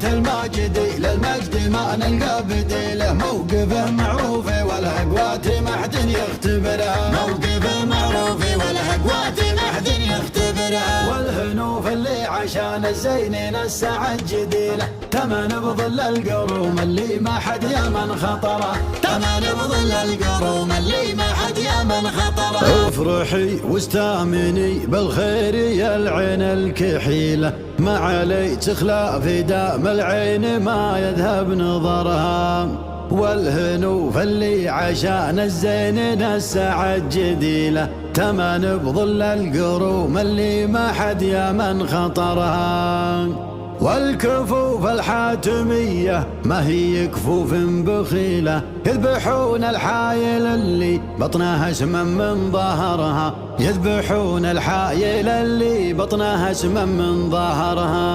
الماجدي للمجد ما نلقى بديله، موقفه معروف والأقوات ما حد يختبره، موقفه معروف والأقوات ما حد يختبره، والهنوف اللي عشان الزين السعد جديله، تمن بظل القروم اللي ما حد يمن خطره، تمن بظل القروم اللي ما حد يمن خطره. افرحي واستامني بالخير يا العين الكحيله، ما علي تخلى في دام العين ما يذهب نظرها، والهنوف اللي عشان الزين السعد جديله، تمن بظل القروم اللي ما حد يمن خطرها، والكفوف الحاتمية ما هي كفوف بخيلة، يذبحون الحايل اللي بطنها سما من ظهرها، يذبحون الحايل اللي بطنها سما من ظهرها.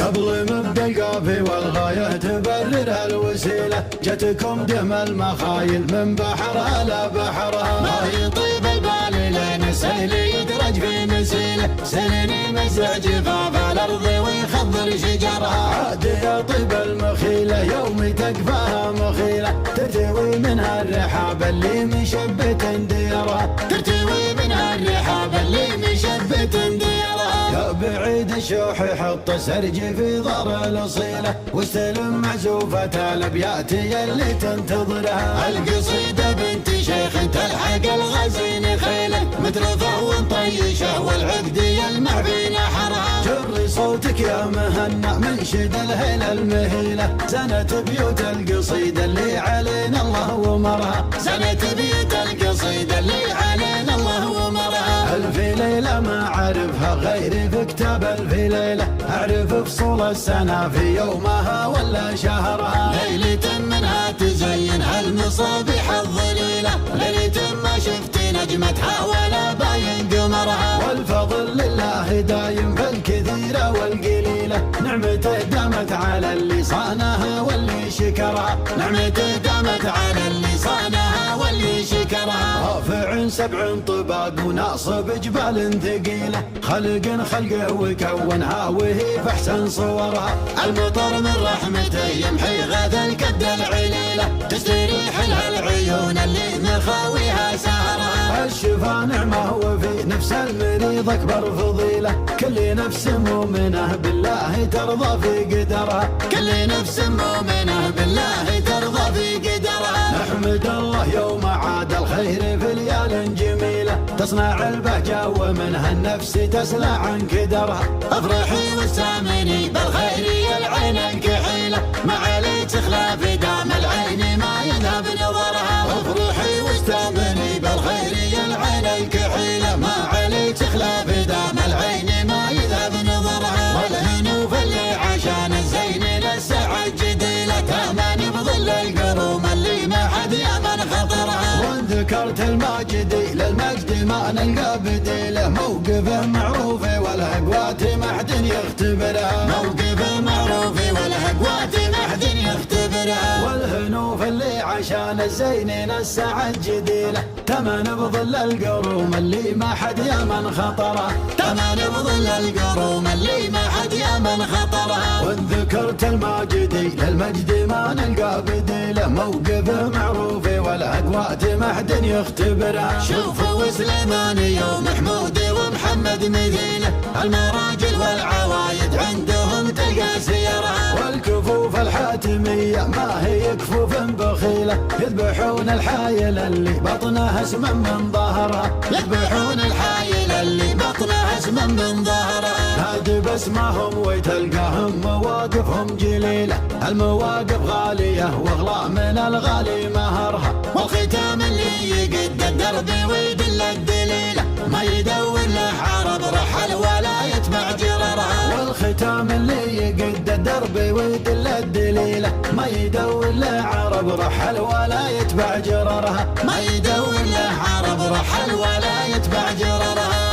قبل مبدا القافي والغاية تبرر الوسيلة، جتكم دم المخايل من بحرها لا بحرها، ما يطيب البال لين السيل يدرج في مسيله، سنين يمزع جفاف الأرض ويخضر شجرها، عاد يطيب المخيلة يوم تكفاها مخيلة، ترتوي منها الرحاب اللي مشبت ديرها، ترتوي منها الرحاب اللي مشبت ديرها. يا بعيد الشوح يحط سرج في ظهر الاصيله، واستلم معزوفة الابيات اللي تنتظرها، القصيدة بنت شيخ تلحق الغزين خيله، مترفه ومطيشه والعقد يلمع في نحرها، جري صوتك يا مهنا منشد الهيله المهيله، سنة بيوت القصيدة اللي علينا الله ومرها، سنة بيوت القصيدة اللي علينا الله ومرها. ألف ليلة ما عرفها غيري في كتاب ألف ليلة، أعرف فصول السنة في يومها ولا شهرها، ليلة منها تزين هالمصابيح الظليلة، ليلة ما شفت نجمتها ولا باين قمرها، والفضل لله دايم في الكثيرة والقليلة، نعمته دامت على اللي صانها واللي شكرها، نعمته دامت على اللي صانها واللي شكرها، رافع سبع طباق وناصب جبال ثقيلة، خلقه وكونها وهي في احسن صورها، المطر من رحمته يمحي غاث الكد العليلة، تستريح لها العيون اللي مخاويها سهرها، الشفا نعمة وفي نفس المريض أكبر فضيلة، كل نفس مؤمنة بالله ترضى في قدرها، كل نفس مؤمنة بالله ترضى في قدرها. نحمد الله يوم عاد الخير في ليال جميلة، تصنع البهجة ومنها النفس تسلى عن كدرها، افرحي واستامني بالخير يا العين الكحيلة، ما عليك تخلى في دام العين ما يذهب نظرها، افرحي واستامني بالخير يا العين الكحيلة، ما عليك تخلى في دام العين ما يذهب نظرها، والهنوف اللي عشان الزين للسعد جديلة، تمن بظل القروم اللي ما حد يمن خطرها، وان ذكرت الماجدي للمجد ما نلقى بديله، موقفه معروف والأقوات ما حد يختبره، موقفه معروف والأقوات ما حد يختبره، والهنوف اللي عشان الزين السعد جديله، تمن بظل القروم اللي ما حد يمن خطره، تمن بظل القروم اللي ما حد يمن خطرها، وان ذكرت الماجدي للمجد ما نلقى بديله، موقفه معروف والأقوات ما حد يختبره، شوفوا سليماني ومحمود ومحمد مثيله، المراجل والعوايد عندهم تلقى سيرها، والكفوف الحاتمية ما هي كفوف بخيلة، يذبحون الحايل اللي بطنها سما من ظهرها، يذبحون الحايل اللي بطنها سما من ظهرها، نادي باسمهم وتلقاهم مواقفهم جليلة، المواقف غالية واغلى من الغالي مهرها، والختام اللي يقد الدرب ويدل الدليلة، ما يدور له عرب رحل ولا يتبع جررها، والختام اللي يقد الدرب ويدل الدليلة، ما يدور له عرب رحل ولا يتبع جررها، ما يدور له عرب رحل ولا يتبع جررها.